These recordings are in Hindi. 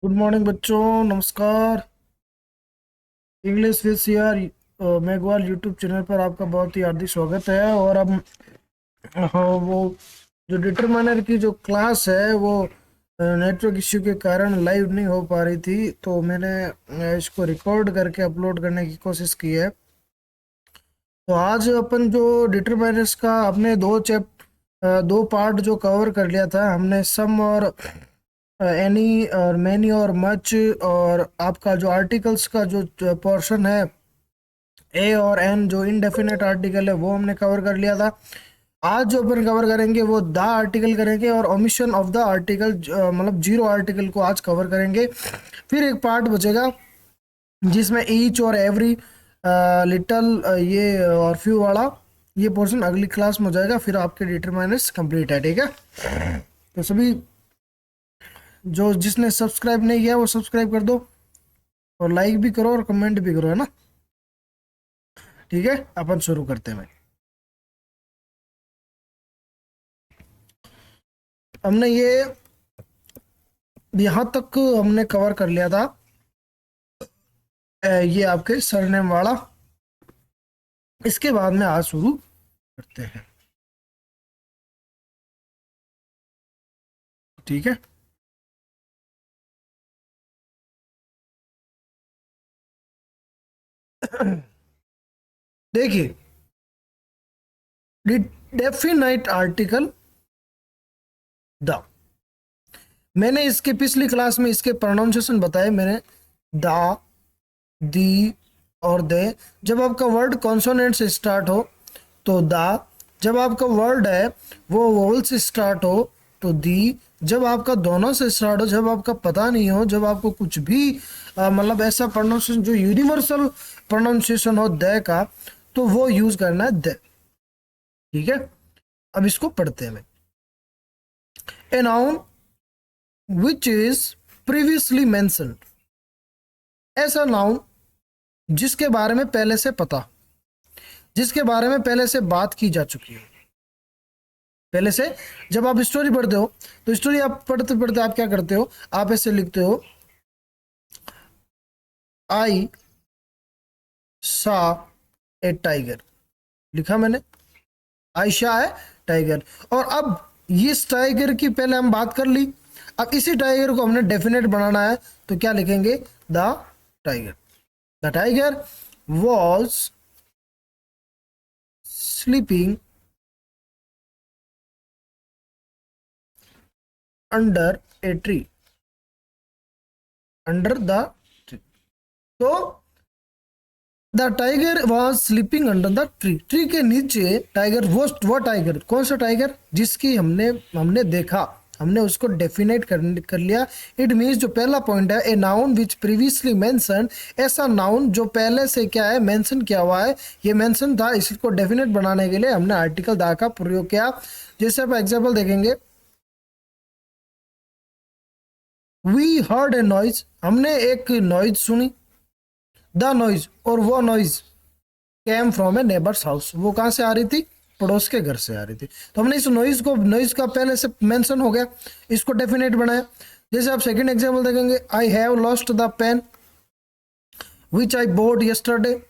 गुड मॉर्निंग बच्चों, नमस्कार। English with CR Meghwal YouTube channel पर आपका बहुत ही हार्दिक स्वागत है। और अब हाँ, वो जो डिटरमाइनर की जो क्लास है वो नेटवर्क इश्यू के कारण लाइव नहीं हो पा रही थी, तो मैंने इसको रिकॉर्ड करके अपलोड करने की कोशिश की है। तो आज अपन जो डिटरमाइनर्स का अपने दो पार्ट जो कवर कर लिया था हमने, सम और एनी और मैनी और मच, और आपका जो आर्टिकल्स का जो पोर्शन है ए और एन, जो इनडेफिनेट आर्टिकल है वो हमने कवर कर लिया था। आज जो अपन कवर करेंगे वो द आर्टिकल करेंगे और ओमिशन ऑफ द आर्टिकल, मतलब जीरो आर्टिकल को आज कवर करेंगे। फिर एक पार्ट बचेगा जिसमें ईच और एवरी, लिटल, ये और फ्यू वाला, ये पोर्शन अगली क्लास में हो जाएगा। फिर आपके डिटरमाइनर्स कंप्लीट है, ठीक है। तो सभी जो जिसने सब्सक्राइब नहीं किया वो सब्सक्राइब कर दो, और लाइक भी करो और कमेंट भी करो, है ना। ठीक है, अपन शुरू करते हैं भाई। हमने ये यहाँ तक हमने कवर कर लिया था, ये आपके सरनेम वाला। इसके बाद में आज शुरू करते हैं, ठीक है। देखिए, डेफिनाइट आर्टिकल द, मैंने इसके पिछली क्लास में इसके प्रोनाउंसिएशन बताए मैंने। द, दी और दे। जब आपका वर्ड कॉन्सोनेंट से स्टार्ट हो तो द, जब आपका वर्ड है वो वोवल से स्टार्ट हो तो दी, जब आपका दोनों से स्टार्ट हो, जब आपका पता नहीं हो, जब आपको कुछ भी मतलब ऐसा प्रोनाउंसिएशन जो यूनिवर्सल प्रोनाउंसिएशन हो द का, तो वो यूज करना है द, ठीक है। अब इसको पढ़ते हैं। ए noun which is previously mentioned, ऐसा नाउन जिसके बारे में पहले से पता, जिसके बारे में पहले से बात की जा चुकी है। पहले से जब आप स्टोरी पढ़ते हो तो स्टोरी आप पढ़ते पढ़ते आप क्या करते हो, आप ऐसे लिखते हो, आई सा ए टाइगर, लिखा मैंने, आयशा है टाइगर। और अब इस टाइगर की पहले हम बात कर ली, अब इसी टाइगर को हमने डेफिनेट बनाना है, तो क्या लिखेंगे, the tiger. The tiger was sleeping under a tree, under the tree. तो the tiger was sleeping under the tree, tree के नीचे टाइगर, वो टाइगर कौन सा टाइगर, जिसकी हमने हमने देखा, हमने उसको डेफिनेट कर लिया। इट मीन्स जो पहला पॉइंट है, a noun which previously mention, ऐसा नाउन जो पहले से क्या है, मेंशन किया हुआ है, ये मेंशन था, इसको डेफिनेट बनाने के लिए हमने आर्टिकल दा का प्रयोग किया। जैसे आप एग्जाम्पल देखेंगे, वी हर्ड ए नॉइज, हमने एक नॉइज सुनी, द नॉइज, और वो noise came from A neighbours house, वो कहाँ से आ रही थी, पड़ोस के घर से आ रही थी। तो हमने इस नॉइज को, नॉइज का पहले से मेंशन हो गया, इसको डेफिनेट बनाया। जैसे आप सेकंड एग्जांपल देखेंगे, I have lost the pen which I bought yesterday,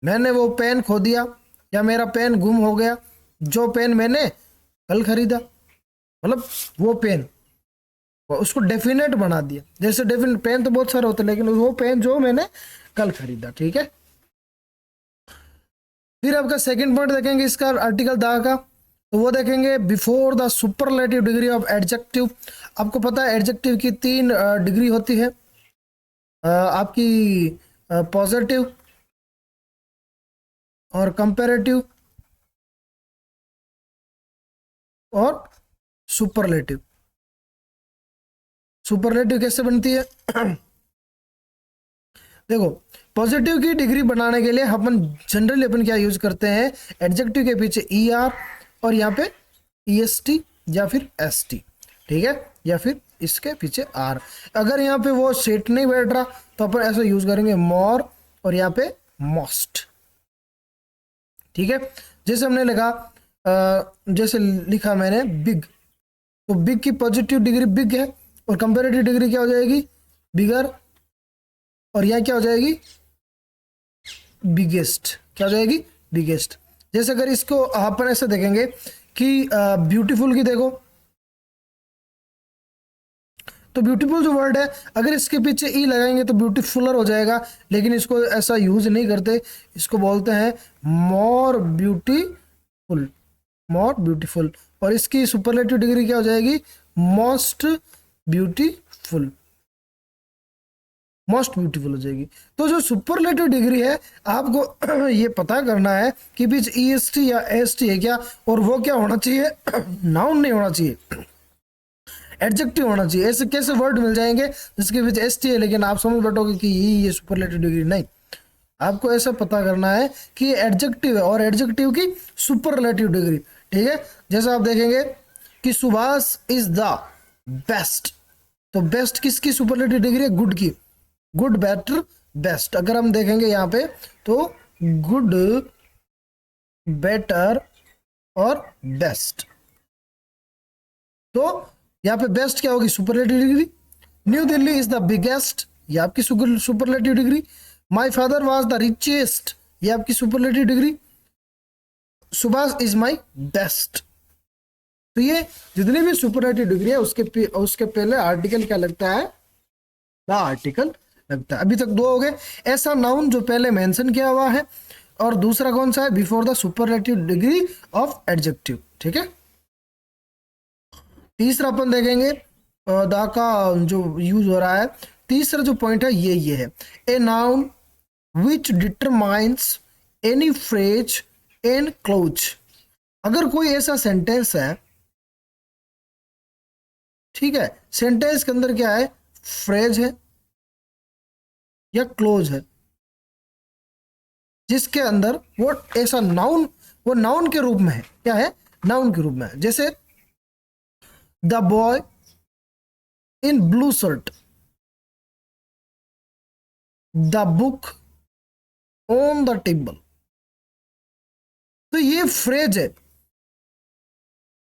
मैंने वो पेन खो दिया या मेरा पेन गुम हो गया जो पेन मैंने कल खरीदा, मतलब वो पेन, उसको डेफिनेट बना दिया। जैसे डेफिनेट पेन तो बहुत सारे होते हैं, लेकिन वो पेन जो मैंने कल खरीदा, ठीक है। फिर आपका सेकंड पॉइंट देखेंगे इसका आर्टिकल दा का, तो वो देखेंगे, before the superlative degree of adjective. आपको पता है एडजेक्टिव की तीन डिग्री होती है, आपकी पॉजिटिव और कंपैरेटिव और सुपरलेटिव। सुपरलेटिव कैसे बनती है देखो, पॉजिटिव की डिग्री बनाने के लिए अपन जनरली अपन क्या यूज करते हैं, एडजेक्टिव के पीछे ई आर, और यहाँ पे ई एस टी या फिर एस टी, ठीक है, या फिर इसके पीछे आर। अगर यहाँ पे वो सेट नहीं बैठ रहा तो अपन ऐसा यूज करेंगे मोर, और यहाँ पे मोस्ट, ठीक है। जैसे हमने लिखा, जैसे लिखा मैंने बिग, तो बिग की पॉजिटिव डिग्री बिग है, और कंपेरेटिव डिग्री क्या हो जाएगी, बिगर, और यहाँ क्या हो जाएगी, बिगेस्ट। क्या हो जाएगी, बिगेस्ट। जैसे अगर इसको अपन ऐसे देखेंगे कि ब्यूटीफुल की देखो, तो ब्यूटीफुल जो वर्ड है अगर इसके पीछे ई लगाएंगे तो ब्यूटीफुलर हो जाएगा, लेकिन इसको ऐसा यूज नहीं करते, इसको बोलते हैं मोर ब्यूटीफुल, मोर ब्यूटीफुल। और इसकी सुपरलेटिव डिग्री क्या हो जाएगी, मोस्ट ब्यूटीफुल, मोस्ट ब्यूटीफुल हो जाएगी। तो जो सुपरलेटिव डिग्री है आपको ये पता करना है कि बीच ई एस टी या एस टी है क्या, और वो क्या होना चाहिए, नाउन नहीं होना चाहिए, एडजेक्टिव होना चाहिए। ऐसे कैसे वर्ड मिल जाएंगे जिसके बीच एस टी है लेकिन आप समझ बैठोगे कि ये सुपरलेटिव डिग्री, नहीं। आपको ऐसा पता करना है कि ये एडजेक्टिव है और एडजेक्टिव की सुपरलेटिव डिग्री, ठीक है। जैसे आप देखेंगे कि सुभाष इज द बेस्ट, तो बेस्ट किसकी सुपरलेटिव डिग्री है, गुड की, गुड, बेटर, बेस्ट। अगर हम देखेंगे यहाँ पे तो गुड, बेटर और बेस्ट, तो यहाँ पे बेस्ट क्या होगी, superlative degree. New Delhi is the biggest, ये आपकी superlative degree. My father was the richest, ये आपकी superlative degree. Subhash is my best. तो ये जितनी भी सुपरलेटिव डिग्री है उसके पहले आर्टिकल क्या लगता है, द आर्टिकल लगता है। अभी तक दो हो गए, ऐसा नाउन जो पहले मेंशन किया हुआ है, और दूसरा कौन सा है, before the superlative degree of adjective, ठीक है। तीसरा अपन देखेंगे द का जो यूज हो रहा है, तीसरा जो पॉइंट है ये है, a noun which determines any phrase and close. अगर कोई ऐसा सेंटेंस है, ठीक है, सेंटेंस के अंदर क्या है, फ्रेज है या क्लोज है, जिसके अंदर वो ऐसा नाउन, वो नाउन के रूप में है, क्या है, नाउन के रूप में है। जैसे the boy in blue shirt, the book on the table, तो ये फ्रेज है।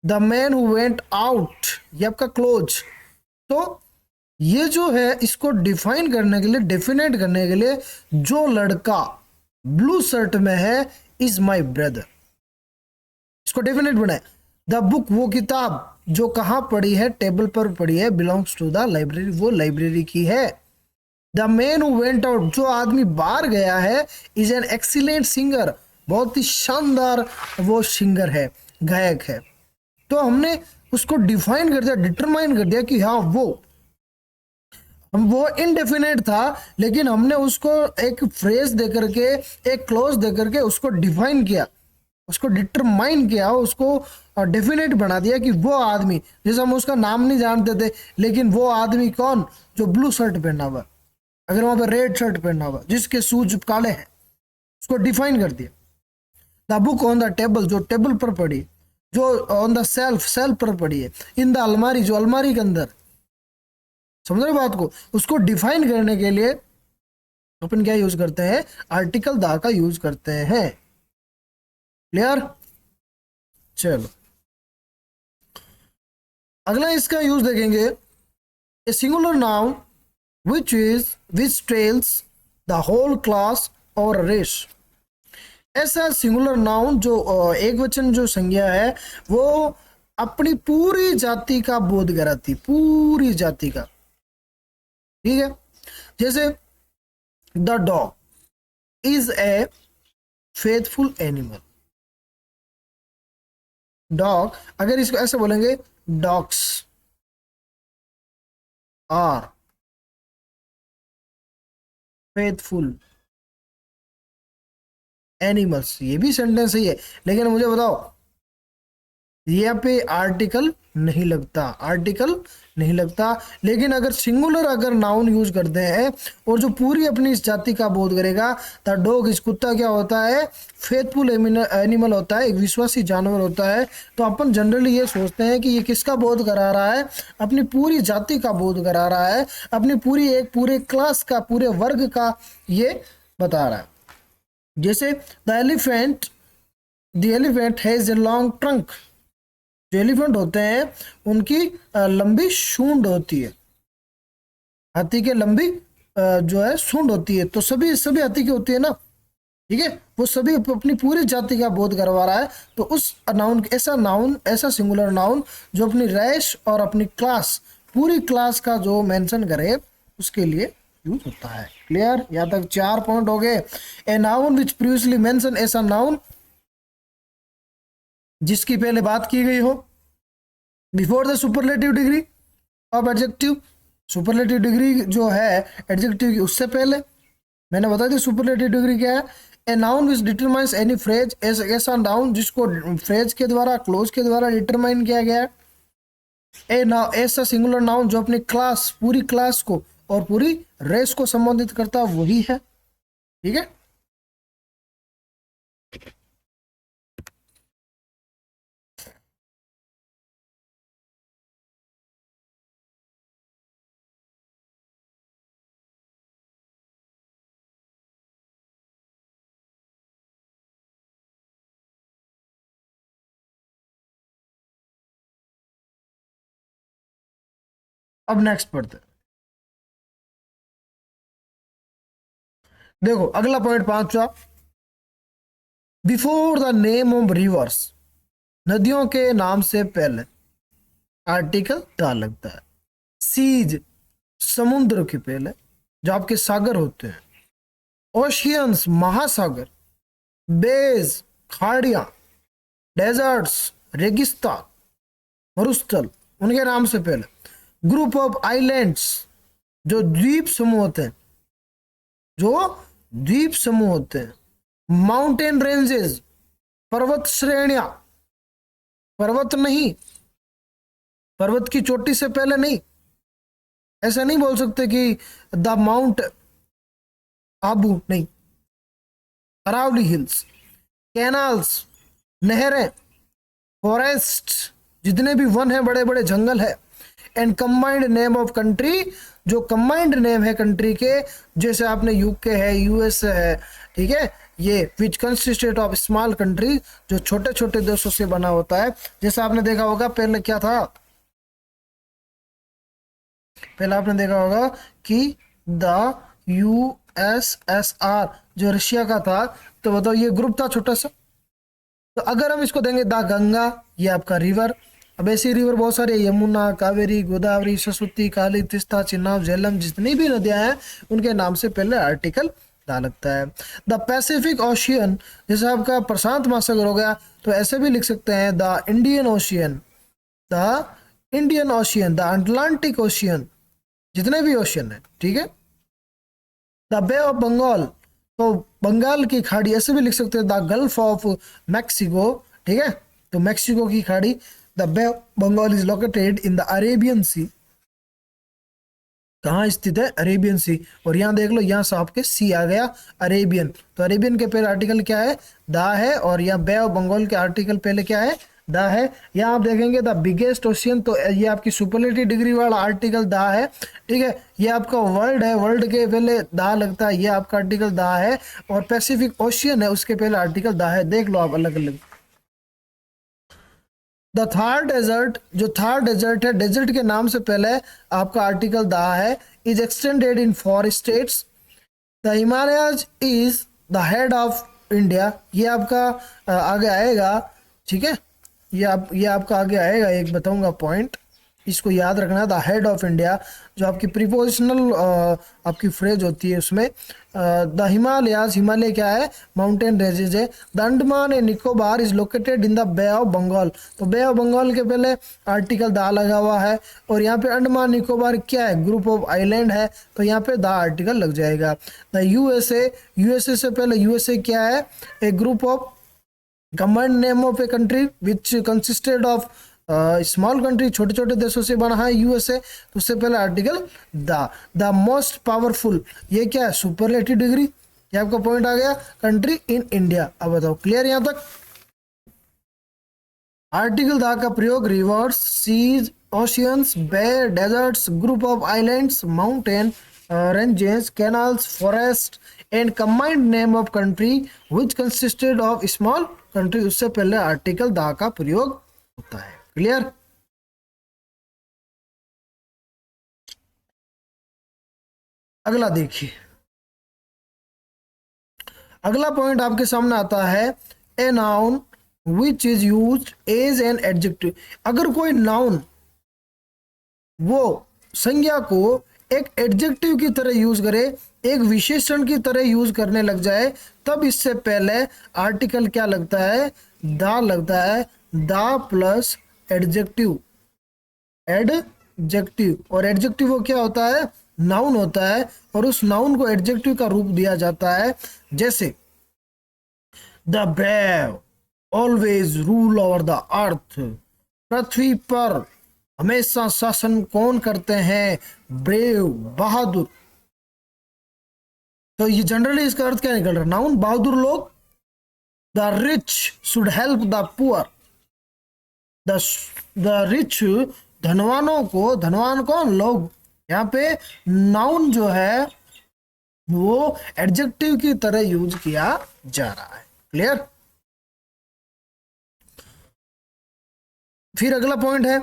The man who went out, ये आपका क्लोज। तो ये जो है इसको डिफाइन करने के लिए, डेफिनेट करने के लिए, जो लड़का ब्लू शर्ट में है इज माई ब्रदर, इसको डेफिनेट बनाए। द बुक, वो किताब जो कहाँ पड़ी है, टेबल पर पड़ी है, बिलोंग्स टू द लाइब्रेरी, वो लाइब्रेरी की है। The man who went out, जो आदमी बाहर गया है, इज एन एक्सीलेंट सिंगर, बहुत ही शानदार वो सिंगर है, गायक है। तो हमने उसको डिफाइन कर दिया, डिटरमाइन कर दिया कि हाँ वो इनडेफिनेट था, लेकिन हमने उसको एक फ्रेज देकर के, एक क्लोज देकर के उसको डिफाइन किया, उसको डिटरमाइन किया, उसको डेफिनेट बना दिया कि वो आदमी, जैसे हम उसका नाम नहीं जानते थे, लेकिन वो आदमी कौन, जो ब्लू शर्ट पहना हुआ, अगर वहां पर रेड शर्ट पहना हुआ, जिसके शूज काले हैं, उसको डिफाइन कर दिया। The book on the table, जो टेबल पर पड़ी, जो ऑन द सेल्फ, सेल्फ पर पड़ी है। इन द अलमारी, जो अलमारी के अंदर, समझ रहे बात को, उसको डिफाइन करने के लिए अपन क्या यूज करते हैं, आर्टिकल द का यूज करते हैं। क्लियर, चलो अगला इसका यूज देखेंगे, a singular noun which tells the whole class और रेस। ऐसा सिंगुलर नाउन जो एक वचन जो संज्ञा है, वो अपनी पूरी जाति का बोध कराती, पूरी जाति का, ठीक है। जैसे the dog is a faithful animal, dog, अगर इसको ऐसे बोलेंगे, डॉग्स आर फेथफुल एनिमल्स, ये भी सेंटेंस सही है, लेकिन मुझे बताओ यहाँ पे आर्टिकल नहीं लगता, आर्टिकल नहीं लगता। लेकिन अगर सिंगुलर अगर नाउन यूज करते हैं और जो पूरी अपनी इस जाति का बोध करेगा, द डॉग, इस कुत्ता क्या होता है, फेथफुल एनिमल होता है, एक विश्वासी जानवर होता है। तो अपन जनरली ये सोचते हैं कि ये किसका बोध करा रहा है, अपनी पूरी जाति का बोध करा रहा है, अपनी पूरी एक पूरे क्लास का, पूरे वर्ग का ये बता रहा है। जैसे the elephant has a long trunk, जो एलिफेंट होते हैं उनकी लंबी सूंड होती है, हाथी के लंबी जो है सूंड होती है, तो सभी सभी हाथी की होती है ना, ठीक है। वो सभी अपनी पूरी जाति का बोध करवा रहा है, तो उस नाउन ऐसा सिंगुलर नाउन जो अपनी रैश और अपनी क्लास, पूरी क्लास का जो मेंशन करे उसके लिए यूज होता है। क्लियर? यहाँ तक 4 पॉइंट हो गए। ए नाउन विच प्रीवियसली मेंशन, ऐसा नाउन जिसकी पहले बात की गई हो before the superlative degree of adjective. Superlative degree जो है एडजेक्टिव की उससे पहले, मैंने बता दी सुपरलेटिव डिग्री क्या है। A noun which determines any phrase, ऐसा नाउन जिसको फ्रेज के द्वारा, क्लोज के द्वारा डिटरमाइन किया गया है। ऐसा सिंगुलर नाउन जो अपनी क्लास, पूरी क्लास को और पूरी रेस को संबोधित करता है, वही है। ठीक है। अब नेक्स्ट पढ़ते हैं। देखो अगला पॉइंट 5वां, before the name of rivers, नदियों के नाम से पहले आर्टिकल द लगता है। सीज, समुद्र के पहले जो आपके सागर होते हैं। ओशियंस, महासागर। बेज, खाड़ियां। डेजर्ट्स, रेगिस्तान, मरुस्थल, उनके नाम से पहले। ग्रुप ऑफ आइलैंड्स, जो द्वीप समूह होते हैं, जो द्वीप समूह होते हैं। माउंटेन रेंजेस, पर्वत श्रेणियां, पर्वत नहीं, पर्वत की चोटी से पहले नहीं, ऐसा नहीं बोल सकते कि द माउंट आबू, नहीं, अरावली हिल्स। कैनाल्स, नहरें। फॉरेस्ट, जितने भी वन है, बड़े बड़े जंगल है। And combined name of country, जो कंबाइंड नेम है कंट्री के, जैसे आपने यूके है, यूएस है, ठीक है, ये विच कंसिस्टेड ऑफ स्मॉल कंट्री, जो छोटे छोटे देशों से बना होता है। जैसे आपने देखा होगा पहले क्या था, पहले आपने देखा होगा कि द यूएसएसआर जो रशिया का था, तो बताओ ये ग्रुप था छोटा सा। तो अगर हम इसको देंगे द गंगा, ये आपका रिवर। अब ऐसी रिवर बहुत सारी है, यमुना, कावेरी, गोदावरी, सरस्वती, काली, तीस्ता, चिनाब, झेलम, जितनी भी नदियां हैं उनके नाम से पहले आर्टिकल दा लगता है। द पैसिफिक ओशियन, जैसे आपका प्रशांत महासागर हो गया, तो ऐसे भी लिख सकते हैं the Indian ocean, the Indian ocean, the Atlantic ocean, जितने भी ओशियन है, ठीक है। द बे ऑफ बंगाल, तो बंगाल की खाड़ी, ऐसे भी लिख सकते हैं द गल्फ ऑफ मैक्सिको, ठीक है, तो मैक्सिको की खाड़ी। The bay of Bengal is located in the Arabian sea, कहाँ स्थित है, अरेबियन सी। और यहाँ देख लो, यहाँ से आपके सी आ गया, अरेबियन, तो अरेबियन के पहले आर्टिकल क्या है, दा है, और यहाँ बे ऑफ बंगाल के आर्टिकल पहले क्या है, दा है। यहाँ आप देखेंगे द बिगेस्ट ओशियन, तो ये आपकी सुपरलेटिव डिग्री वाला आर्टिकल दा है, ठीक है। ये आपका वर्ल्ड है, वर्ल्ड के पहले दा लगता है, ये आपका आर्टिकल दा है। और पैसिफिक ओशियन है, उसके पहले आर्टिकल दा है, देख लो आप अलग अलग। द थार डेजर्ट, जो थार डेजर्ट है, डेजर्ट के नाम से पहले आपका आर्टिकल दा है। Is extended in 4 states. The Himalayas is the head of India, ये आपका आगे आएगा, ठीक है। ये आपका आगे आएगा, एक बताऊंगा पॉइंट, इसको याद रखना। द हेड ऑफ इंडिया, जो आपकी प्रीपोजिशनल आपकी फ्रेज होती है उसमें। द हिमालयाज, हिमालय क्या है, माउंटेन रेंजेज है। The Andaman and Nicobar is located in the bay of Bengal, तो बे ऑफ बंगाल के पहले आर्टिकल दा लगा हुआ है। और यहाँ पे अंडमान निकोबार क्या है, ग्रुप ऑफ आइलैंड है, तो यहाँ पे दा आर्टिकल लग जाएगा। द यूएसए, यूएसए से पहले यूएसए क्या है, a group of combined name of a country which consisted of small country, छोटे छोटे देशों से बना है यूएसए, तो उससे पहले आर्टिकल द मोस्ट पावरफुल, ये क्या है, सुपरलेटिव डिग्री, ये आपका पॉइंट आ गया, कंट्री इन इंडिया। अब बताओ क्लियर यहां तक। आर्टिकल द का प्रयोग rivers, seas, oceans, bay, deserts, group of islands, mountain ranges, canals, forest and combined name of country which consisted of small country, उससे पहले आर्टिकल द का प्रयोग होता है। क्लियर। अगला देखिए, अगला पॉइंट आपके सामने आता है a noun which is use as an adjective. अगर कोई नाउन वो संज्ञा को एक एडजेक्टिव की तरह यूज करे, एक विशेषण की तरह यूज करने लग जाए, तब इससे पहले आर्टिकल क्या लगता है, दा लगता है। दा प्लस एडजेक्टिव, एडजेक्टिव, और एडजेक्टिव वो क्या होता है, नाउन होता है, और उस नाउन को एडजेक्टिव का रूप दिया जाता है। जैसे the brave always rule over the earth, पृथ्वी पर हमेशा शासन कौन करते हैं, ब्रेव, बहादुर। तो ये जनरली इसका अर्थ क्या निकल रहा है, नाउन बहादुर लोग। The rich should help the poor, the rich धनवानों को, धनवान कौन, लोग। यहाँ पे नाउन जो है वो एडजेक्टिव की तरह यूज किया जा रहा है। क्लियर। फिर अगला पॉइंट है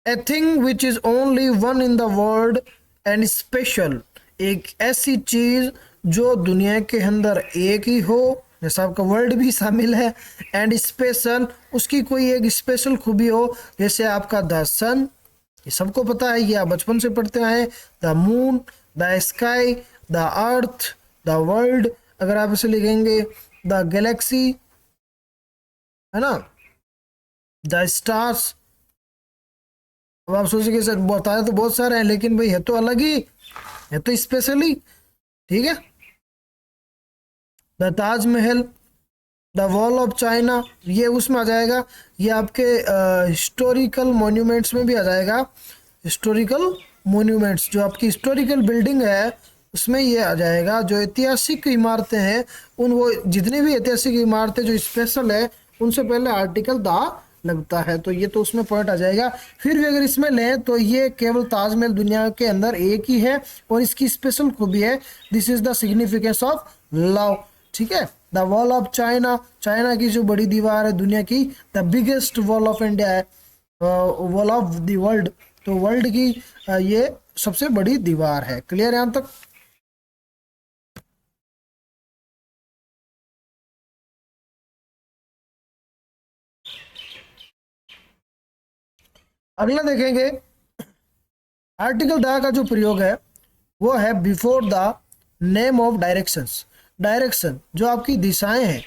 a thing which is only one in the world and special, एक ऐसी चीज जो दुनिया के अंदर एक ही हो, जैसा आपका वर्ल्ड भी शामिल है, एंड स्पेशल, उसकी कोई एक स्पेशल खूबी हो, जैसे आपका द सन, ये सबको पता है, ये आप बचपन से पढ़ते आए, the moon, the sky, the earth, the world. अगर आप इसे लिखेंगे द गैलेक्सी, है ना, द स्टार्स। अब आप सोचेंगे सर बताया तो बहुत सारे हैं, लेकिन भाई है तो अलग ही, है तो स्पेशली, ठीक है। The Taj Mahal, the wall of China, ये उसमें आ जाएगा। ये आपके हिस्टोरिकल मॉन्यूमेंट्स में भी आ जाएगा। हिस्टोरिकल मॉन्यूमेंट्स, जो आपकी हिस्टोरिकल बिल्डिंग है उसमें ये आ जाएगा। जो ऐतिहासिक इमारतें हैं, उन वो जितनी भी ऐतिहासिक इमारतें जो स्पेशल है, उनसे पहले आर्टिकल दा लगता है, तो ये तो उसमें पॉइंट आ जाएगा। फिर भी अगर इसमें लें तो ये केवल ताजमहल दुनिया के अंदर एक ही है, और इसकी स्पेशल खूबी है, this is the significance of love, ठीक है। The wall of China, China की जो बड़ी दीवार है दुनिया की, the biggest wall of India है, वॉल ऑफ द वर्ल्ड, तो वर्ल्ड की ये सबसे बड़ी दीवार है। क्लियर यहां तक। अगला देखेंगे, आर्टिकल द का जो प्रयोग है वो है before the name of directions. Direction जो आपकी दिशाएं हैं,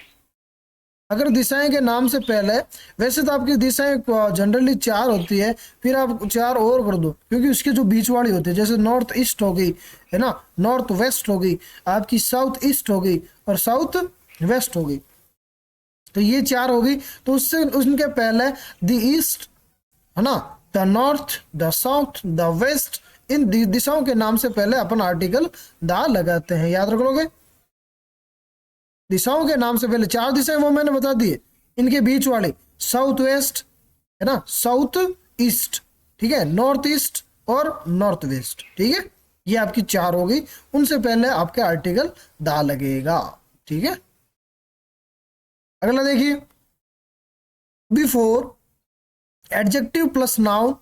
अगर दिशाएं के नाम से पहले, वैसे तो आपकी दिशाएं जनरली 4 होती है, फिर आप 4 और कर दो, क्योंकि उसके जो बीच वाली होती है, जैसे नॉर्थ ईस्ट हो गई, है ना, नॉर्थ वेस्ट हो गई, आपकी साउथ ईस्ट हो गई, और साउथ वेस्ट हो गई, तो ये 4 हो गई। तो उससे उनके पहले द ईस्ट, है ना, the north, the south, the west, इन दिशाओं के नाम से पहले अपन आर्टिकल द लगाते हैं। याद रख लोगे, दिशाओं के नाम से पहले 4 दिशाएं वो मैंने बता दी, इनके बीच वाले साउथ वेस्ट, है ना, साउथ ईस्ट, ठीक है, नॉर्थ ईस्ट और नॉर्थ वेस्ट, ठीक है, ये आपकी 4 हो गई। उनसे पहले आपके आर्टिकल दा लगेगा, ठीक है। अगला देखिए, बिफोर एडजेक्टिव प्लस नाउन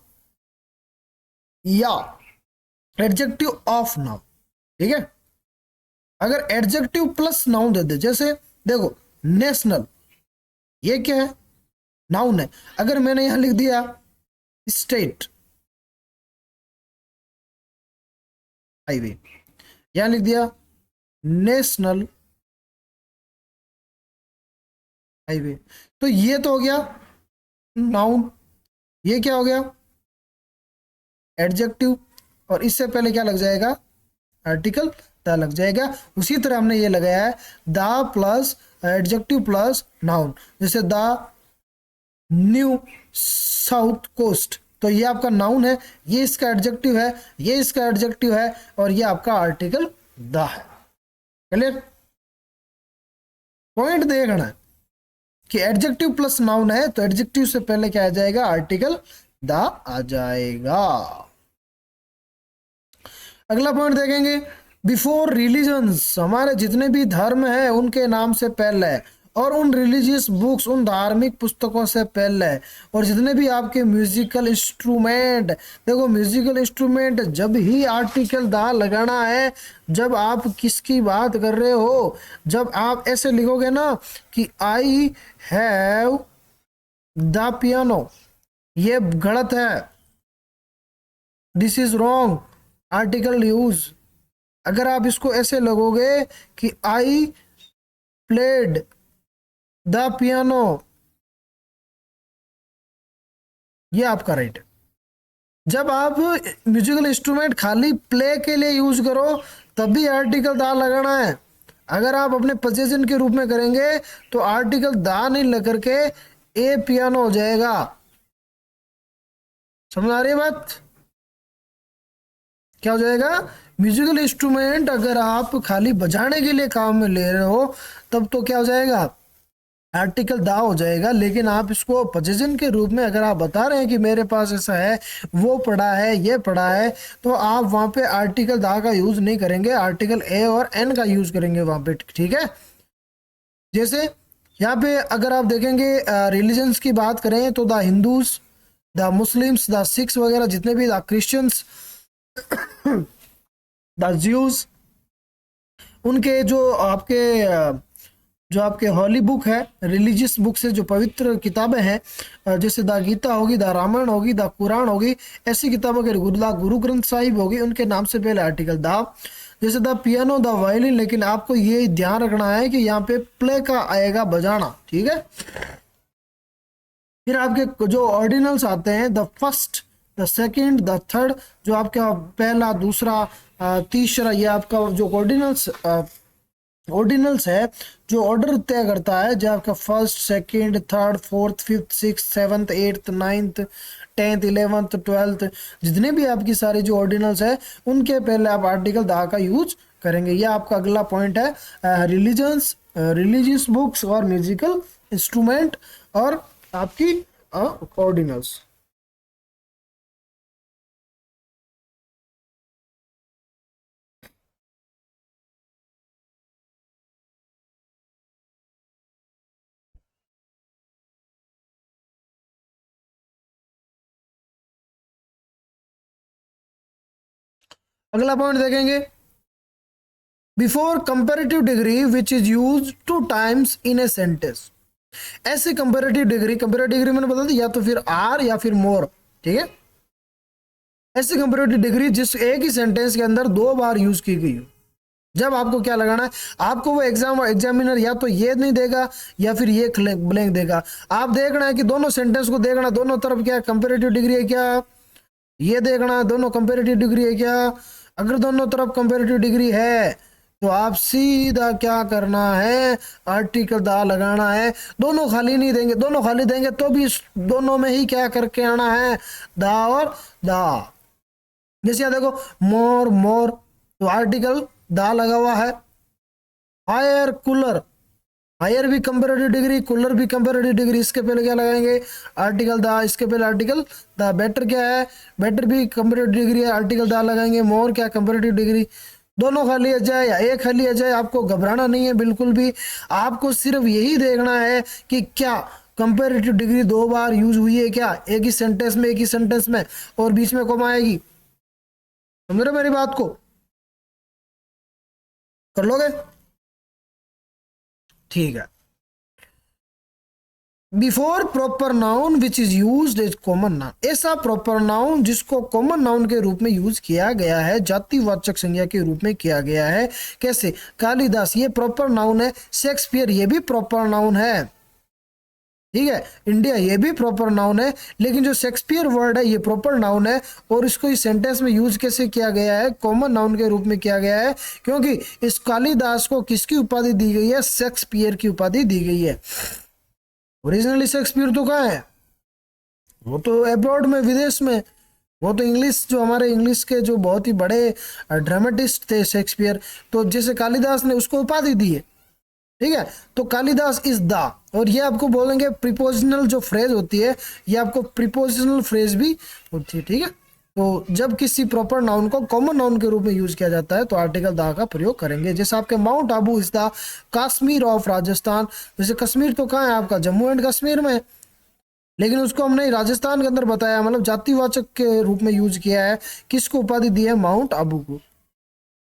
या एडजेक्टिव ऑफ नाउन, ठीक है। अगर एडजेक्टिव प्लस नाउन दे दे, जैसे देखो नेशनल, ये क्या है, नाउन है। अगर मैंने यहां लिख दिया स्टेट हाईवे, यहां लिख दिया नेशनल हाईवे, तो ये तो हो गया नाउन, ये क्या हो गया, एडजेक्टिव, और इससे पहले क्या लग जाएगा, आर्टिकल द लग जाएगा। उसी तरह हमने ये लगाया है the plus adjective plus noun, जैसे द न्यू साउथ कोस्ट, तो ये आपका नाउन है, ये इसका एडजेक्टिव है, ये इसका एडजेक्टिव है, और ये आपका आर्टिकल द है। क्लियर। पॉइंट देखना है कि एडजेक्टिव प्लस नाउन है, तो एडजेक्टिव से पहले क्या आ जाएगा, आर्टिकल द आ जाएगा। अगला पॉइंट देखेंगे, बिफोर रिलीजन्स, हमारे जितने भी धर्म हैं उनके नाम से पहले, और उन रिलीजियस बुक्स, उन धार्मिक पुस्तकों से पहले। और जितने भी आपके म्यूजिकल इंस्ट्रूमेंट, देखो म्यूजिकल इंस्ट्रूमेंट जब ही आर्टिकल दा लगाना है जब आप किसकी बात कर रहे हो। जब आप ऐसे लिखोगे ना कि आई हैव द पियानो, ये गलत है, this is wrong article use. अगर आप इसको ऐसे लगोगे कि आई प्लेड द पियानो, ये आपका राइट है। जब आप म्यूजिकल इंस्ट्रूमेंट खाली प्ले के लिए यूज करो तब भी आर्टिकल दा लगाना है। अगर आप अपने पोजीशन के रूप में करेंगे तो आर्टिकल दा नहीं लग करके ए पियानो हो जाएगा। समझ आ रही है बात? क्या हो जाएगा? म्यूजिकल इंस्ट्रूमेंट अगर आप खाली बजाने के लिए काम में ले रहे हो तब तो क्या हो जाएगा? आर्टिकल दा हो जाएगा। लेकिन आप इसको पोजीशन के रूप में अगर आप बता रहे हैं कि मेरे पास ऐसा है, वो पड़ा है, ये पड़ा है, तो आप वहां पे आर्टिकल दा का यूज नहीं करेंगे, आर्टिकल ए और एन का यूज करेंगे वहां पे। ठीक है? जैसे यहाँ पे अगर आप देखेंगे रिलीजन्स की बात करें तो the Hindus, the Muslims, the Sikhs वगैरह जितने भी, द क्रिश्चियंस, द ज्यूज, उनके जो आपके हॉली बुक है, रिलीजियस बुक से जो पवित्र किताबें हैं, जैसे द गीता होगी, द रामायण होगी, द कुरान होगी, ऐसी किताबों के गुरु ग्रंथ साहिब होगी, उनके नाम से पहले आर्टिकल दा। जैसे द पियानो, द वायलिन, लेकिन आपको ये ध्यान रखना है कि यहाँ पे प्ले का आएगा, बजाना। ठीक है? फिर आपके जो ऑर्डिनल्स आते हैं, the first, the second, the third, जो आपका पहला, दूसरा, तीसरा, ये आपका जो ऑर्डिनल्स है जो ऑर्डर तय करता है, जो आपका first, second, third, fourth, fifth, six, seventh, eighth, ninth, 10th, 11th, 12th, जितने भी आपकी सारी जो ऑर्डिनल्स है उनके पहले आप आर्टिकल दा का यूज करेंगे। ये आपका अगला पॉइंट है, रिलीजियस बुक्स और म्यूजिकल इंस्ट्रूमेंट और आपकी ऑर्डिनल्स। अगला पॉइंट देखेंगे, before comparative degree which is use 2 times in a sentence. ऐसे कंपेरेटिव डिग्री मैंने बता दी, या तो फिर आर या फिर मोर। ठीक है? ऐसी कंपेरेटिव डिग्री जिस एक ही सेंटेंस के अंदर 2 बार यूज की गई हो। जब आपको क्या लगाना है, आपको वो एग्जामिनर या तो ये नहीं देगा या फिर ये ब्लैंक देगा। आप देखना है कि दोनों सेंटेंस को देखना, दोनों तरफ क्या कंपेरेटिव डिग्री है क्या, ये देखना है दोनों कंपेरेटिव डिग्री है क्या। अगर दोनों तरफ कंपेरेटिव डिग्री है तो आप सीधा क्या करना है, आर्टिकल दा लगाना है। दोनों खाली नहीं देंगे, दोनों खाली देंगे तो भी दोनों में ही क्या करके आना है, दा और दा। जैसे यहाँ देखो, मोर मोर, तो आर्टिकल दा लगा हुआ है। हायर कूलर, हायर भी कंपेरेटिव डिग्री, कूलर भी कंपेरेटिव डिग्री, इसके पहले क्या लगाएंगे, आर्टिकल दा, इसके पहले आर्टिकल दा। बेटर क्या है, बेटर भी कंपेरेटिव डिग्री है, आर्टिकल दा लगाएंगे। मोर क्या, कंपेरेटिव डिग्री। दोनों खाली आ जाए या एक खाली आ जाए, आपको घबराना नहीं है बिल्कुल भी। आपको सिर्फ यही देखना है कि क्या कंपेरेटिव डिग्री 2 बार यूज हुई है क्या, एक ही सेंटेंस में, एक ही सेंटेंस में, और बीच में कॉमा आएगी। समझ रहे मेरी बात को? कर लोगे? ठीक है। Before proper noun which is used as common noun. ऐसा प्रॉपर नाउन जिसको कॉमन नाउन के रूप में यूज किया गया है, जातिवाचक संज्ञा के रूप में किया गया है। कैसे? कालिदास ये प्रॉपर नाउन है, शेक्सपियर ये भी प्रॉपर नाउन है। ठीक है? इंडिया ये भी प्रॉपर नाउन है, लेकिन जो शेक्सपियर वर्ड है ये प्रॉपर नाउन है। और इसको इस सेंटेंस में यूज कैसे किया गया है, कॉमन नाउन के रूप में किया गया है, क्योंकि इस कालिदास को किसकी उपाधि दी गई है, शेक्सपियर की उपाधि दी गई है। ओरिजिनली शेक्सपियर तो कहाँ है, वो तो अब्रॉड में, विदेश में। वो तो इंग्लिश, जो हमारे इंग्लिश के जो बहुत ही बड़े ड्रामेटिस्ट थे शेक्सपियर, तो जैसे कालिदास ने उसको उपाधि दी है। ठीक है? तो कालिदास इज द, और ये आपको बोलेंगे प्रीपोजिशनल जो फ्रेज होती है, ये आपको प्रीपोजिशनल फ्रेज भी होती है। ठीक है? तो जब किसी प्रॉपर नाउन को कॉमन नाउन के रूप में यूज किया जाता है तो आर्टिकल द का प्रयोग करेंगे। जैसे आपके mount Abu is the Kashmir of Rajasthan. जैसे कश्मीर तो कहाँ है आपका, जम्मू एंड कश्मीर में, लेकिन उसको हमने राजस्थान के अंदर बताया, मतलब जातिवाचक के रूप में यूज किया है। किसको उपाधि दी है, माउंट आबू को।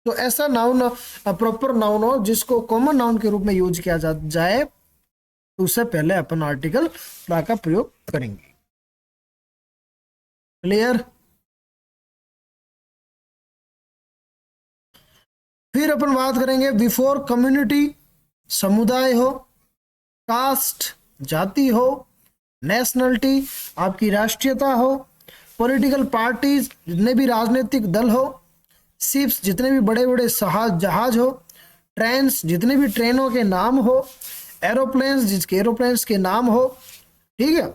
तो ऐसा नाउन प्रॉपर नाउन हो जिसको कॉमन नाउन के रूप में यूज किया जाए तो उससे पहले अपन आर्टिकल द का प्रयोग करेंगे। क्लियर। फिर अपन बात करेंगे बिफोर कम्युनिटी, समुदाय हो, कास्ट जाति हो, नेशनलिटी आपकी राष्ट्रीयता हो, पॉलिटिकल पार्टीज जितने भी राजनीतिक दल हो, शिप्स जितने भी बड़े बड़े जहाज हो, ट्रेन्स जितने भी ट्रेनों के नाम हो, एरोप्लेन्स जिसके एरोप्लेन्स के नाम हो, ठीक है,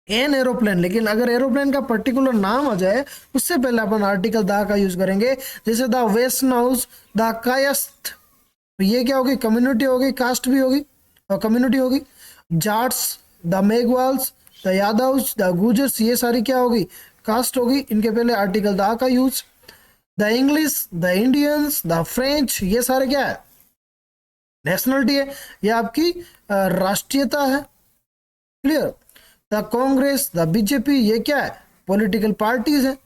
एन एरोप्लेन। लेकिन अगर एरोप्लेन का पर्टिकुलर नाम आ जाए उससे पहले अपन आर्टिकल द का यूज करेंगे। जैसे द वेस्टनाउज, द कायस्थ, तो ये क्या होगी, कम्युनिटी होगी, कास्ट भी होगी और कम्युनिटी होगी। Jats, the Meghwals, the Yadavs, the Gujjars, ये सारी क्या होगी, कास्ट होगी। इनके पहले आर्टिकल द का use. The English, the Indians, the French, ये सारे क्या है, नेशनलिटी है, ये आपकी राष्ट्रीयता है। Clear. The Congress, the BJP, ये क्या है, पॉलिटिकल पार्टीज है।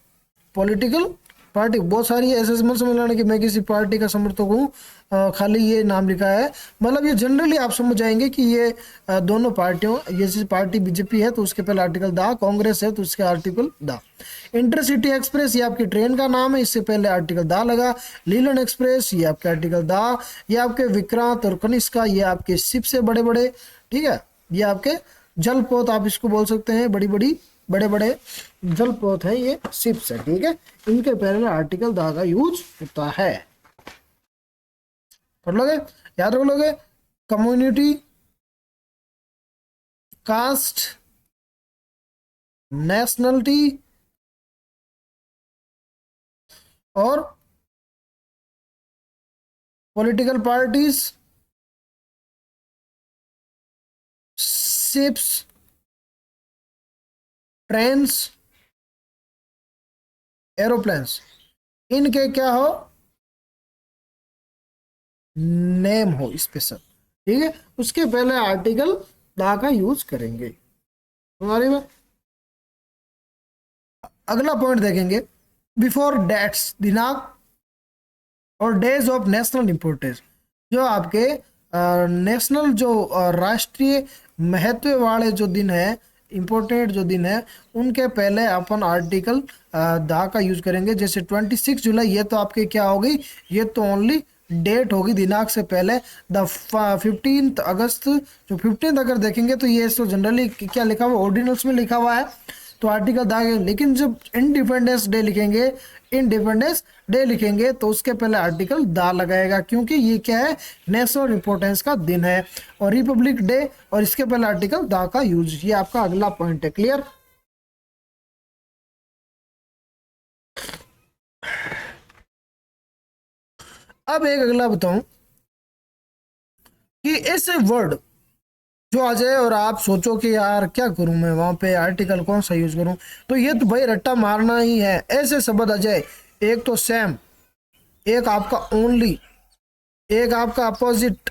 पॉलिटिकल पार्टी बहुत सारी है, ऐसे मत समझ लेना कि मैं किसी पार्टी का समर्थक हूँ खाली ये नाम लिखा है। मतलब ये जनरली आप समझ जाएंगे कि ये दोनों पार्टियों, ये जैसे पार्टी बीजेपी है तो उसके पहले आर्टिकल द, कांग्रेस है तो उसके आर्टिकल द। इंटरसिटी एक्सप्रेस ये आपकी ट्रेन का नाम है, इससे पहले आर्टिकल द लगा। लीलन एक्सप्रेस ये आपके आर्टिकल द। ये आपके विक्रांत और कनिष्का ये आपके शिप से बड़े बड़े, ठीक है, ये आपके जलपोत आप इसको बोल सकते हैं, बड़ी बड़ी बड़े बड़े जलपोत है, ये शिप्स है, ठीक है। इनके पहले आर्टिकल द का यूज होता है। पढ़ लोगे, याद रख लोगे। कम्युनिटी, कास्ट, नेशनलिटी और political parties, ships, trains, aeroplanes, इनके क्या हो, नेम हो स्पेशल, ठीक है। उसके पहले आर्टिकल द का यूज करेंगे। तुम्हारी में अगला पॉइंट देखेंगे, बिफोर डेट्स, दिनांक और डेज ऑफ नेशनल इंपोर्टेंस। जो आपके नेशनल जो राष्ट्रीय महत्व वाले जो दिन है, इम्पोर्टेंट जो दिन है, उनके पहले अपन आर्टिकल द का यूज करेंगे। जैसे 26 जुलाई, ये तो आपके क्या होगी, ये तो ओनली डेट होगी, दिनांक से पहले। द 15 अगस्त, जो 15 अगर देखेंगे तो ये तो जनरली क्या लिखा हुआ, ऑर्डिनल्स में लिखा हुआ है तो आर्टिकल द। लेकिन जब इंडिपेंडेंस डे लिखेंगे, इंडिपेंडेंस डे लिखेंगे तो उसके पहले आर्टिकल द लगाएगा, क्योंकि ये क्या है, नेशनल इंपोर्टेंस का दिन है। और रिपब्लिक डे, और इसके पहले आर्टिकल द का यूज। ये आपका अगला पॉइंट है। क्लियर। अब एक अगला बताऊं कि ऐसे वर्ड जो आ जाए और आप सोचो कि यार क्या करूं मैं, वहां पे आर्टिकल कौन सा यूज करूं, तो ये तो भाई रट्टा मारना ही है। ऐसे शब्द आ जाए, एक तो सेम, एक आपका ओनली, एक आपका अपोजिट,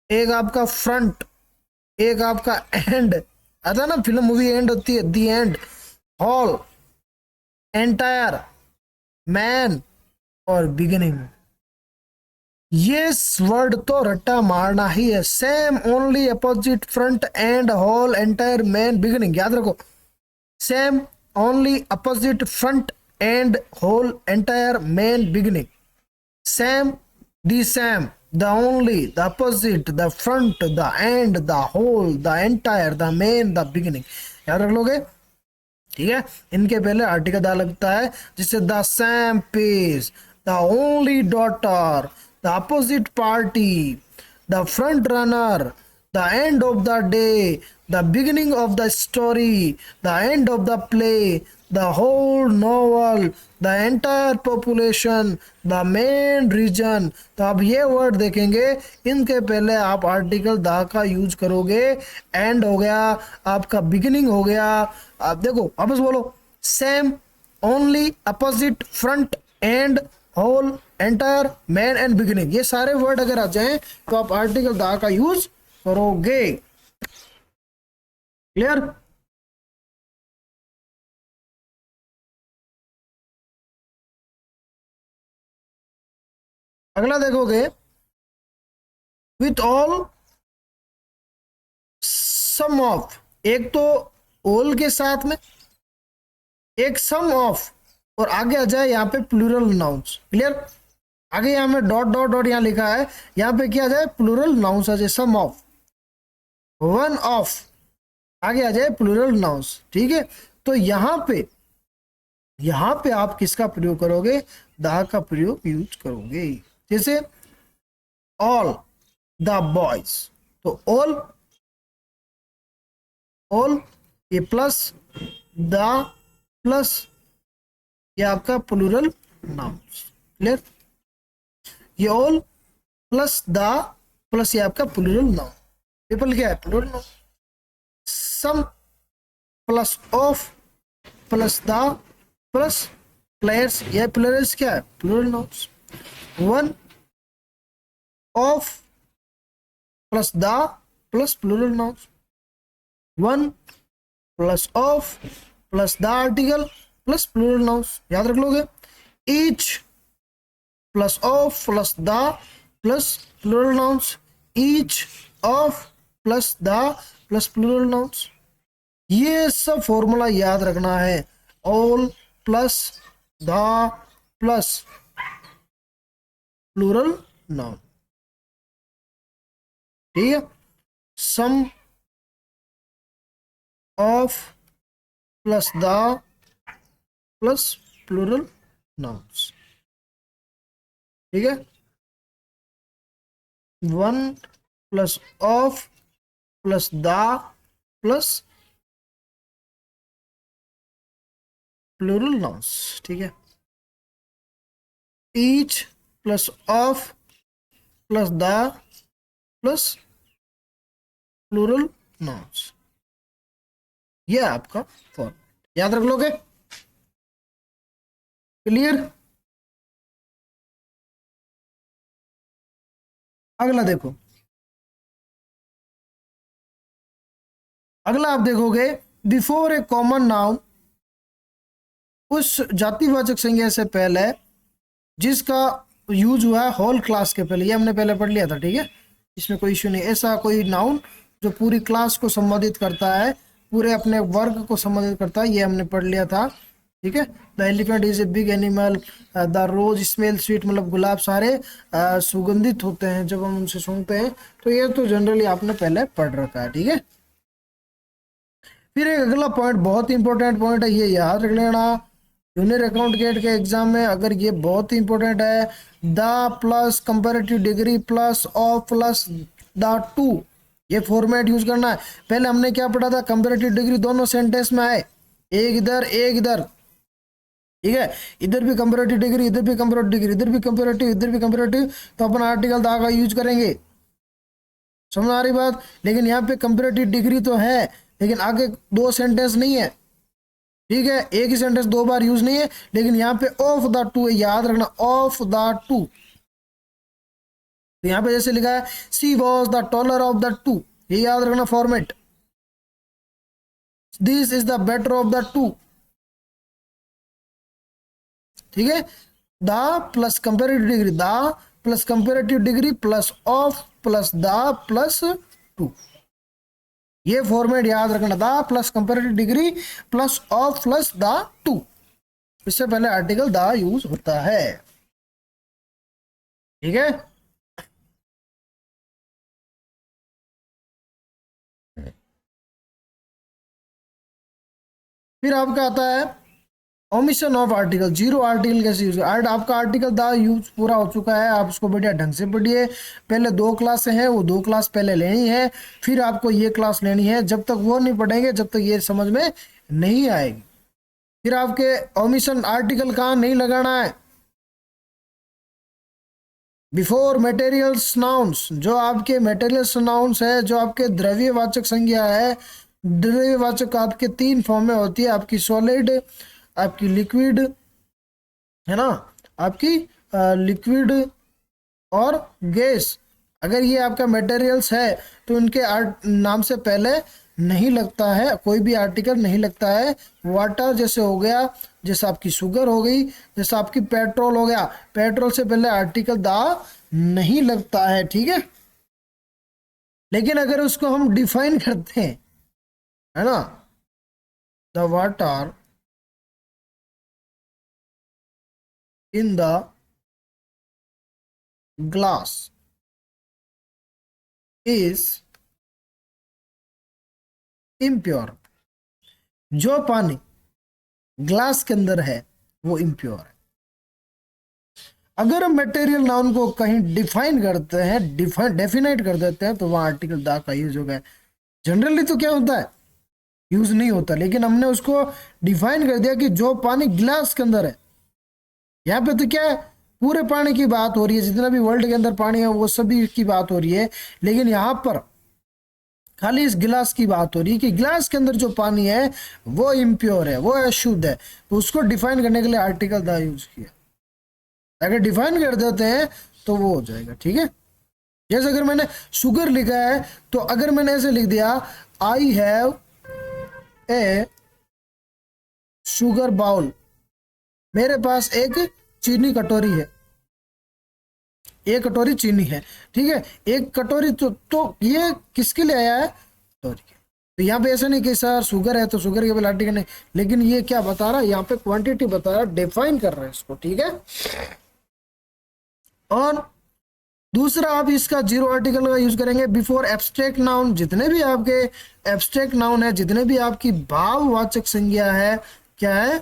एक आपका फ्रंट, एक आपका एंड। आता ना फिल्म मूवी एंड होती है, the end, whole, entire, main और बिगिनिंग। ये वर्ड तो रट्टा मारना ही है। Same, only, opposite, front, end, whole, entire, main, beginning. याद रखो, same, only, opposite, front, end, whole, entire, main, beginning. Same, the same, the only, the opposite, the front, the end, the whole, the entire, the main, the beginning. याद रख लोगे, ठीक है। इनके पहले आर्टिकल द लगता है, जिससे the same page, the only daughter, the opposite party, the front runner, the end of the day, the beginning of the story, the end of the play, the whole novel, the entire population, the main region। तो आप ये वर्ड देखेंगे, इनके पहले आप आर्टिकल द का यूज करोगे। एंड हो गया आपका, बिगिनिंग हो गया। आप देखो, वापस बोलो, same, only, opposite, front, end, whole, entire, main and beginning, ये सारे वर्ड अगर आ जाएं तो आप आर्टिकल द का यूज करोगे। क्लियर? अगला देखोगे, विथ ऑल सम ऑफ, एक तो ऑल के साथ में एक सम ऑफ, और आगे आ जाए यहाँ पे प्लूरल नाउन्स। क्लियर? आगे यहाँ में डॉट डॉट डॉट यहाँ लिखा है, यहाँ पे क्या आ जाए, प्लूरल नाउन्स आ जाए, सम ऑफ, वन ऑफ, आगे आ जाए प्लूरल नाउन्स। ठीक है, तो यहाँ पे आप किसका प्रयोग करोगे, द का प्रयोग यूज करोगे। जैसे ऑल द बॉयज, तो ऑल ये प्लस द प्लस ये आपका प्लूरल नाउन्स। क्लियर? ये ऑल प्लस द प्लस ये आपका प्लूरल नाउन, पीपल क्या है, plural noun. Some plus of plus the plus players, ये प्लेयर्स क्या है, plural nouns. One of plus the plus plural nouns, one plus of plus the article plus plural nouns, याद रख लोगे। Each plus of plus the plus plural nouns, each of plus the plus plural nouns. ये सब फॉर्मूला याद रखना है, all plus the plus plural noun. ठीक है, some of plus the plus plural nouns. ठीक है, one plus of plus the plus plural nouns. ठीक है, each plus of plus the plus plural nouns, ये आपका फॉर्म, याद रख लोगे। क्लियर? अगला देखो, अगला आप देखोगे, बिफोर ए कॉमन नाउन, उस जातिवाचक संज्ञा से पहले जिसका यूज हुआ है होल क्लास के पहले, ये हमने पहले पढ़ लिया था। ठीक है, इसमें कोई इश्यू नहीं। ऐसा कोई नाउन जो पूरी क्लास को संबोधित करता है, पूरे अपने वर्ग को संबोधित करता है, ये हमने पढ़ लिया था। ठीक है, the elephant is a big animal, the rose smell sweet, मतलब गुलाब सारे सुगंधित होते हैं जब हम उनसे सूंघते हैं, तो ये तो जनरली आपने पहले पढ़ रखा है। ठीक है, फिर एक अगला पॉइंट, बहुत इंपॉर्टेंट पॉइंट है, ये याद रख लेना जूनियर अकाउंट गेट के एग्जाम में, अगर ये बहुत इंपॉर्टेंट है, the plus comparative degree plus of plus the two, ये फॉर्मेट यूज करना है। पहले हमने क्या पढ़ा था, कंपैरेटिव डिग्री दोनों सेंटेंस में आए, एक इधर एक इधर। ठीक है, इधर भी कंपैरेटिव डिग्री, इधर भी कंपैरेटिव डिग्री, इधर भी कंपैरेटिव, इधर भी कंपैरेटिव, तो अपन आर्टिकल द का यूज करेंगे। समझ आ रही बात? लेकिन यहाँ पे कंपैरेटिव डिग्री तो है, लेकिन आगे दो सेंटेंस नहीं है। ठीक है, एक ही सेंटेंस दो बार यूज नहीं है, लेकिन यहाँ पे ऑफ द टू है, याद रखना, ऑफ द टू। तो यहाँ पे जैसे लिखा है, she was the taller of the two, ये याद रखना format. This is the better of the two. ठीक है, the plus comparative degree, the plus comparative degree plus of plus the plus two, ये फॉर्मेट याद रखना, the plus comparative degree plus of plus the two. इससे पहले आर्टिकल द यूज होता है। ठीक है, फिर आपका आता है omission of article, zero article कैसे यूज, आपका आर्टिकल द यूज पूरा हो चुका है, आप उसको बढ़िया ढंग से पढ़िए। पहले दो क्लास हैं, वो दो क्लास पहले लेनी है, फिर आपको ये क्लास लेनी है। जब तक वो नहीं पढ़ेंगे, जब तक ये समझ में नहीं आएगी। फिर आपके ओमिशन आर्टिकल कहाँ नहीं लगाना है, बिफोर मेटेरियल्स नाउन्स, जो आपके मेटेरियल्स नाउन्स है, जो आपके द्रव्यवाचक संज्ञा है। द्रव्यवाचक आपके तीन फॉर्म में होती है, आपकी सॉलिड, आपकी लिक्विड है ना, आपकी लिक्विड और गैस, अगर ये आपका मटेरियल्स है तो इनके नाम से पहले नहीं लगता है, कोई भी आर्टिकल नहीं लगता है। वाटर जैसे हो गया, जैसे आपकी शुगर हो गई, जैसे आपकी पेट्रोल हो गया, पेट्रोल से पहले आर्टिकल दा नहीं लगता है, ठीक है। लेकिन अगर उसको हम डिफाइन करते हैं, है ना, the water in the glass is impure, जो पानी ग्लास के अंदर है वो इम्प्योर है। अगर हम मटेरियल नाउन को कहीं डिफाइन करते हैं, डेफिनेट कर देते हैं, तो वहां आर्टिकल दा का यूज होगा। जनरली तो क्या होता है, यूज नहीं होता, लेकिन हमने उसको डिफाइन कर दिया कि जो पानी ग्लास के अंदर है। यहाँ पे तो क्या है, पूरे पानी की बात हो रही है, जितना भी वर्ल्ड के अंदर पानी है वो सभी की बात हो रही है, लेकिन यहाँ पर खाली इस गिलास की बात हो रही है कि गिलास के अंदर जो पानी है वो इम्प्योर है, वो अशुद्ध है। तो उसको डिफाइन करने के लिए आर्टिकल द यूज किया। अगर डिफाइन कर देते हैं तो वो हो जाएगा, ठीक है। जैसे अगर मैंने शुगर लिखा है, तो अगर मैंने ऐसे लिख दिया, I have a sugar bowl, मेरे पास एक चीनी कटोरी है, एक कटोरी चीनी है, ठीक है। एक कटोरी तो ये किसके लिए आया है, कटोरी के। तो यहाँ पे ऐसा नहीं कि सर शुगर है तो शुगर के आर्टिकल नहीं, लेकिन ये क्या बता रहा है, यहाँ पे क्वांटिटी बता रहा है, डिफाइन कर रहा है इसको, ठीक है। और दूसरा, आप इसका जीरो आर्टिकल का यूज करेंगे बिफोर एब्स्ट्रैक्ट नाउन। जितने भी आपके एब्स्ट्रैक्ट नाउन है, जितने भी आपकी भाववाचक संज्ञा है, क्या है,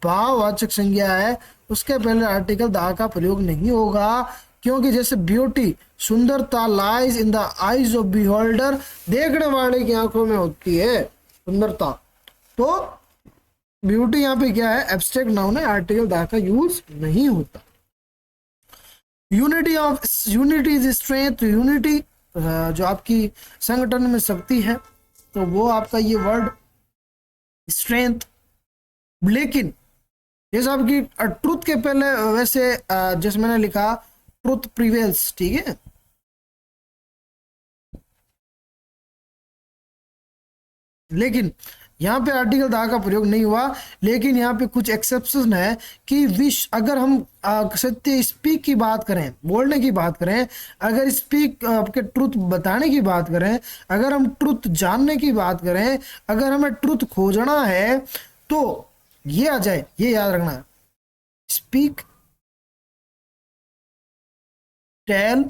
भाववाचक संज्ञा है, उसके पहले आर्टिकल दा का प्रयोग नहीं होगा। क्योंकि जैसे ब्यूटी, सुंदरता, lies in the eyes of beholder, देखने वाले की आंखों में होती है सुंदरता। तो ब्यूटी यहाँ पे क्या है, एब्स्ट्रैक्ट नाउन है, आर्टिकल दा का यूज नहीं होता। यूनिटी इज स्ट्रेंथ, यूनिटी जो आपकी संगठन में शक्ति है, तो वो आपका ये वर्ड स्ट्रेंथ। लेकिन जैसे आपकी ट्रुथ के पहले, वैसे जैसे मैंने लिखा ट्रुथ प्रिवेल्स, ठीक है। लेकिन यहाँ पे आर्टिकल दा का प्रयोग नहीं हुआ, लेकिन यहाँ पे कुछ एक्सेप्शन है कि अगर हम सत्य स्पीक की बात करें, बोलने की बात करें, अगर स्पीक आपके ट्रुथ बताने की बात करें, अगर हम ट्रुथ जानने की बात करें, अगर हमें ट्रुथ खोजना है, तो ये आ जाए, ये याद रखना, स्पीक, टेल,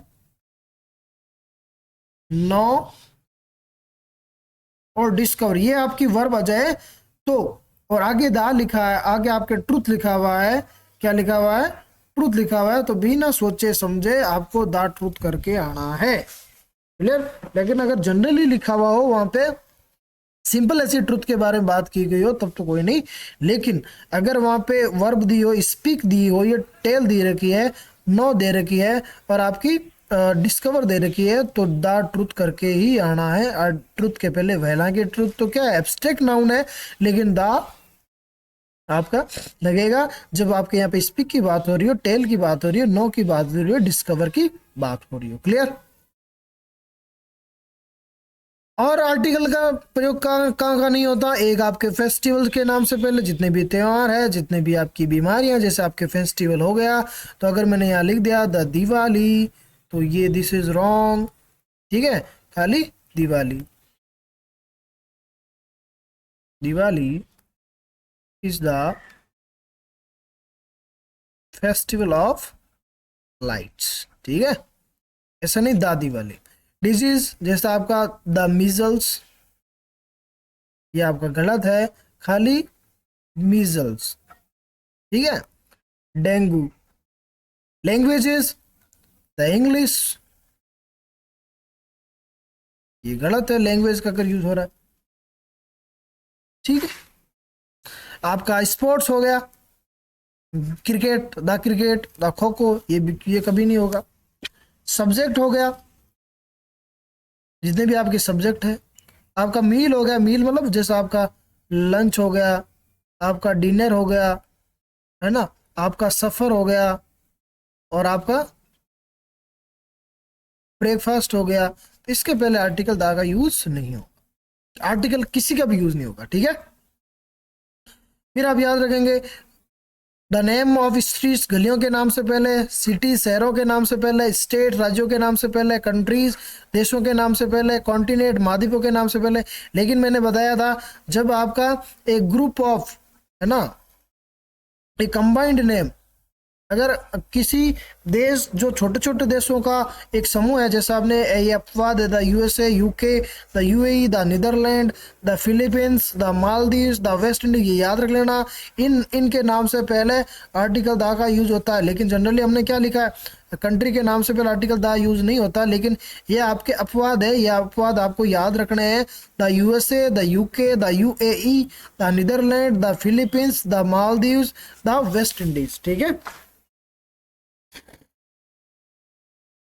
नो और डिस्कवर, ये आपकी वर्ब आ जाए तो। और आगे दा लिखा है, आगे आपके ट्रुथ लिखा हुआ है, क्या लिखा हुआ है, ट्रुथ लिखा हुआ है, तो बिना सोचे समझे आपको दा ट्रुथ करके आना है, क्लियर। लेकिन अगर जनरली लिखा हुआ हो, वहां पे सिंपल ऐसी ट्रुथ के बारे में बात की गई हो, तब तो कोई नहीं। लेकिन अगर वहां पे वर्ब दी हो, स्पीक दी हो, ये टेल दी रखी है, नो दे रखी है, और आपकी डिस्कवर दे रखी है, तो द ट्रुथ करके ही आना है। और ट्रुथ के पहले वहला की ट्रुथ तो क्या है, एब्स्ट्रैक्ट नाउन है, लेकिन द आपका लगेगा जब आपके यहाँ पे स्पीक की बात हो रही हो, टेल की बात हो रही हो, नो की बात हो रही हो, डिस्कवर की बात हो रही हो, क्लियर। और आर्टिकल का प्रयोग कहाँ का नहीं होता, एक आपके फेस्टिवल के नाम से पहले, जितने भी त्योहार है, जितने भी आपकी बीमारियां, जैसे आपके फेस्टिवल हो गया, तो अगर मैंने यहाँ लिख दिया द दिवाली, तो ये दिस इज रॉन्ग, ठीक है, खाली Diwali, Diwali is the festival of lights, ठीक है, ऐसा नहीं द दिवाली। डिजीज जैसा आपका द मीजल्स, ये आपका गलत है, खाली मीजल्स, ठीक है। डेंगू, लैंग्वेजेस द इंग्लिश, ये गलत है, लैंग्वेज का कर यूज हो रहा है, ठीक है। आपका स्पोर्ट्स हो गया, क्रिकेट, द खो खो, ये कभी नहीं होगा। सब्जेक्ट हो गया, जितने भी आपके सब्जेक्ट है। आपका मील हो गया, मील मतलब जैसा आपका लंच हो गया, आपका डिनर हो गया, है ना, आपका सफर हो गया, और आपका ब्रेकफास्ट हो गया। तो इसके पहले आर्टिकल दा का यूज नहीं होगा, आर्टिकल किसी का भी यूज नहीं होगा, ठीक है। फिर आप याद रखेंगे द नेम ऑफ स्ट्रीट्स, गलियों के नाम से पहले, सिटी शहरों के नाम से पहले, स्टेट राज्यों के नाम से पहले, कंट्रीज देशों के नाम से पहले, कॉन्टिनेंट महाद्वीपों के नाम से पहले। लेकिन मैंने बताया था जब आपका एक ग्रुप ऑफ, है ना, एक कंबाइंड नेम, अगर किसी देश, जो छोटे छोटे देशों का एक समूह है, जैसा आपने ये अपवाद है the USA, UK, the UAE, the Netherlands, the Philippines, the Maldives, the West Indies, ये याद रख लेना। इनके नाम से पहले आर्टिकल दा का यूज होता है। लेकिन जनरली हमने क्या लिखा है, कंट्री के नाम से पहले आर्टिकल दा यूज नहीं होता। लेकिन ये आपके अपवाद है, ये अपवाद आपको याद रखने हैं। The USA, the UK, the UAE, the Netherlands, the Philippines, the Maldives, the West Indies, ठीक है।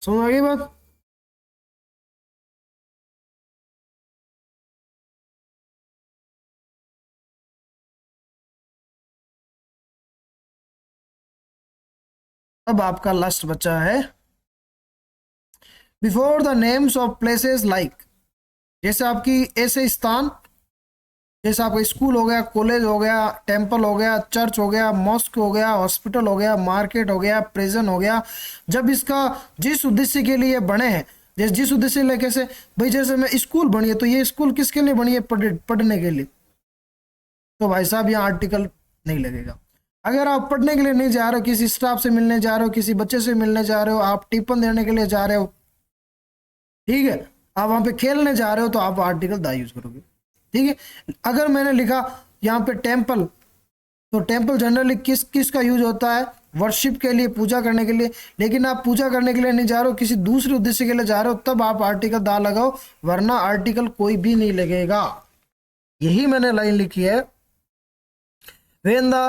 समझ आ गई बात। अब आपका लास्ट बचा है before the names of places like, जैसे आपकी ऐसे स्थान, जैसे आपका स्कूल हो गया, कॉलेज हो गया, टेंपल हो गया, चर्च हो गया, मॉस्क हो गया, हॉस्पिटल हो गया, मार्केट हो गया, प्रिजन हो गया। जब इसका जिस उद्देश्य के लिए बने हैं, जैसे जिस उद्देश्य लिए, कैसे भाई, जैसे मैं स्कूल बनी है तो ये स्कूल किसके लिए बनी है, पढ़ने के लिए, तो भाई साहब यहाँ आर्टिकल नहीं लगेगा। अगर आप पढ़ने के लिए नहीं जा रहे हो, किसी स्टाफ से मिलने जा रहे हो, किसी बच्चे से मिलने जा रहे हो, आप टिप्पण देने के लिए जा रहे हो, ठीक है, आप वहां पे खेलने जा रहे हो, तो आप आर्टिकल दा यूज करोगे, ठीक है। अगर मैंने लिखा यहाँ पे टेम्पल, तो टेम्पल जनरली किस किस का यूज होता है, वर्शिप के लिए, पूजा करने के लिए। लेकिन आप पूजा करने के लिए नहीं जा रहे हो, किसी दूसरे उद्देश्य के लिए जा रहे हो, तब आप आर्टिकल दा लगाओ, वरना आर्टिकल कोई भी नहीं लगेगा। यही मैंने लाइन लिखी है, when the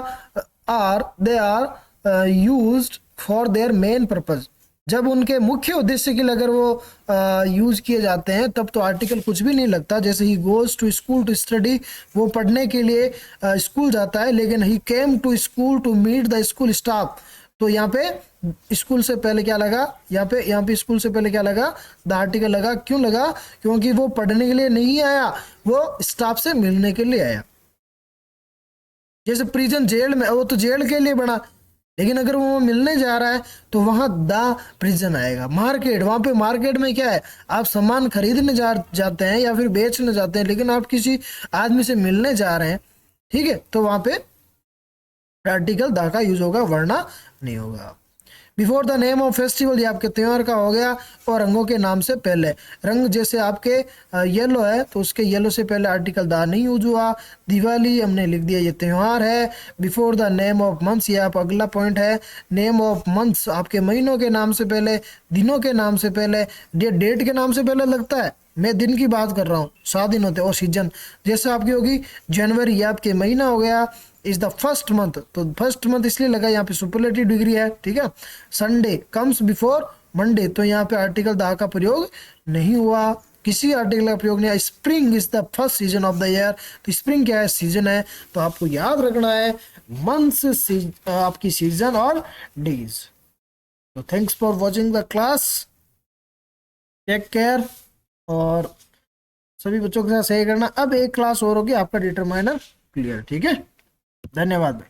they are used for their main purpose, जब उनके मुख्य उद्देश्य के लिए अगर वो यूज किए जाते हैं, तब तो आर्टिकल कुछ भी नहीं लगता। जैसे he goes to school to study, वो पढ़ने के लिए स्कूल जाता है। लेकिन he came to school to meet the school staff, तो यहाँ पे स्कूल से पहले क्या लगा, यहाँ पे स्कूल से पहले क्या लगा, द आर्टिकल लगा। क्यों लगा, क्योंकि वो पढ़ने के लिए नहीं आया, वो स्टाफ से मिलने के लिए आया। जैसे प्रिजन जेल में, वो तो जेल के लिए बना, लेकिन अगर वो मिलने जा रहा है तो वहां द प्रिजन आएगा। मार्केट, वहां पे मार्केट में क्या है, आप सामान खरीदने जाते हैं या फिर बेचने जाते हैं, लेकिन आप किसी आदमी से मिलने जा रहे हैं, ठीक है, तो वहां पे आर्टिकल द का यूज होगा, वरना नहीं होगा। Before the name of festival, ये आपके त्यौहार का हो गया। और रंगों के नाम से पहले, रंग जैसे आपके येलो है, तो उसके येलो से पहले आर्टिकल दा नहीं यूज हुआ। दिवाली हमने लिख दिया, ये त्यौहार है। Before the name of months, ये आप अगला पॉइंट है। नेम ऑफ मंथ्स आपके महीनों के नाम से पहले, दिनों के नाम से पहले, डेट के नाम से पहले लगता है। मैं दिन की बात कर रहा हूँ, 7 दिन होते हैं। और सीजन जैसे आपकी होगी जनवरी, ये आपके महीना हो गया, इज द फर्स्ट मंथ, तो फर्स्ट मंथ इसलिए लगा, यहाँ पे सुपरलेटिव डिग्री है, ठीक है। संडे कम्स बिफोर मंडे, तो यहाँ पे आर्टिकल दा का प्रयोग नहीं हुआ, किसी आर्टिकल का प्रयोग नहीं है। Spring is the first season of the year, तो स्प्रिंग क्या है, सीजन है। तो आपको याद रखना है मंथ्स, आपकी सीजन और डेज। तो thanks for watching the class, take care, और सभी बच्चों के साथ सही करना। अब एक क्लास और होगी, आपका डिटरमाइनर क्लियर, ठीक है। धन्यवाद भाई।